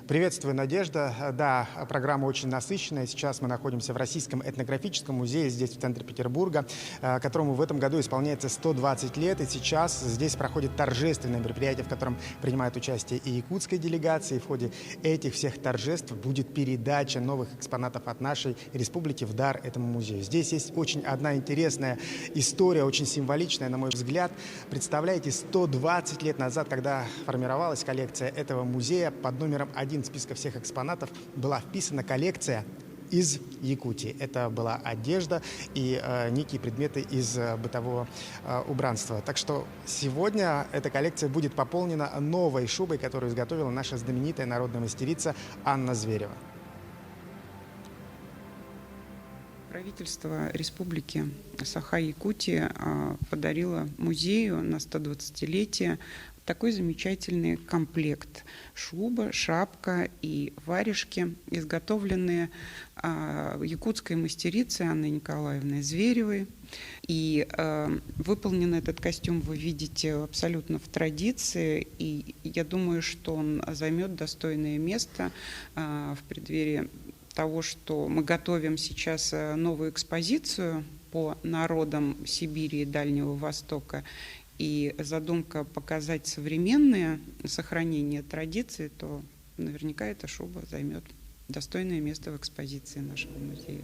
Приветствую, Надежда. Да, программа очень насыщенная. Сейчас мы находимся в Российском этнографическом музее, здесь, в центре Петербурга, которому в этом году исполняется 120 лет. И сейчас здесь проходит торжественное мероприятие, в котором принимает участие и якутская делегация. И в ходе этих всех торжеств будет передача новых экспонатов от нашей республики в дар этому музею. Здесь есть очень одна интересная история, очень символичная, на мой взгляд. Представляете, 120 лет назад, когда формировалась коллекция этого музея, под номером 1 списка всех экспонатов была вписана коллекция из Якутии. Это была одежда и некие предметы из бытового убранства. Так что сегодня эта коллекция будет пополнена новой шубой, которую изготовила наша знаменитая народная мастерица Анна Зверева. Правительство Республики Саха-Якутия подарило музею на 120-летие такой замечательный комплект: шуба, шапка и варежки, изготовленные якутской мастерицей Анной Николаевной Зверевой. И выполнен этот костюм вы видите абсолютно в традиции, и я думаю, что он займет достойное место в преддверии того, что мы готовим сейчас новую экспозицию по народам Сибири и Дальнего Востока, и задумка показать современные сохранение традиций, то наверняка эта шуба займет достойное место в экспозиции нашего музея.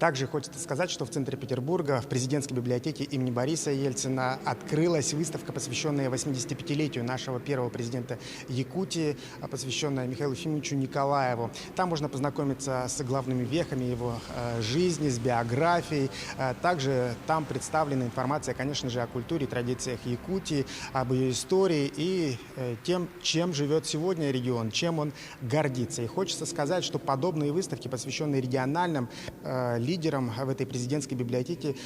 Также хочется сказать, что в центре Петербурга, в президентской библиотеке имени Бориса Ельцина, открылась выставка, посвященная 85-летию нашего первого президента Якутии, посвященная Михаилу Ефимовичу Николаеву. Там можно познакомиться с главными вехами его жизни, с биографией. Также там представлена информация, конечно же, о культуре и традициях Якутии, об ее истории и тем, чем живет сегодня регион, чем он гордится. И хочется сказать, что подобные выставки, посвященные региональным лидерам в этой президентской библиотеке,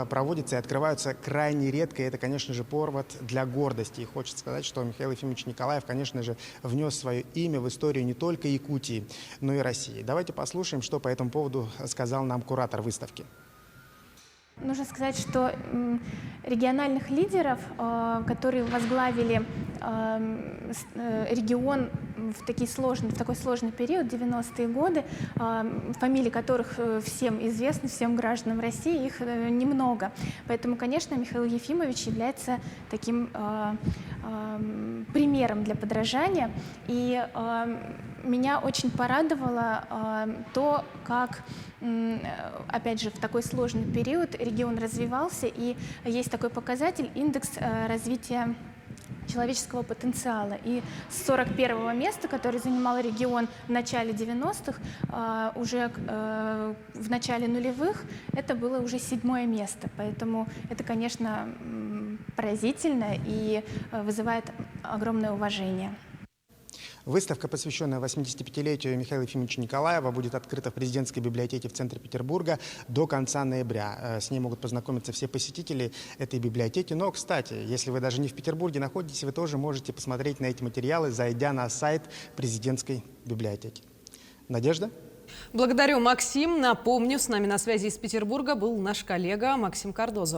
проводятся и открываются крайне редко. И это, конечно же, повод для гордости. И хочется сказать, что Михаил Ефимович Николаев, конечно же, внес свое имя в историю не только Якутии, но и России. Давайте послушаем, что по этому поводу сказал нам куратор выставки. Нужно сказать, что региональных лидеров, которые возглавили регион в такой сложный период, 90-е годы, фамилии которых всем известны, всем гражданам России, их немного. Поэтому, конечно, Михаил Ефимович является таким примером для подражания. И меня очень порадовало то, как, опять же, в такой сложный период регион развивался, и есть такой показатель — индекс развития человеческого потенциала. И с 41-го места, который занимал регион в начале 90-х, уже в начале нулевых это было уже 7-е место. Поэтому это, конечно, поразительно и вызывает огромное уважение. Выставка, посвященная 85-летию Михаила Ефимовича Николаева, будет открыта в президентской библиотеке в центре Петербурга до конца ноября. С ней могут познакомиться все посетители этой библиотеки. Но, кстати, если вы даже не в Петербурге находитесь, вы тоже можете посмотреть на эти материалы, зайдя на сайт президентской библиотеки. Надежда? Благодарю, Максим. Напомню, с нами на связи из Петербурга был наш коллега Максим Кардозо.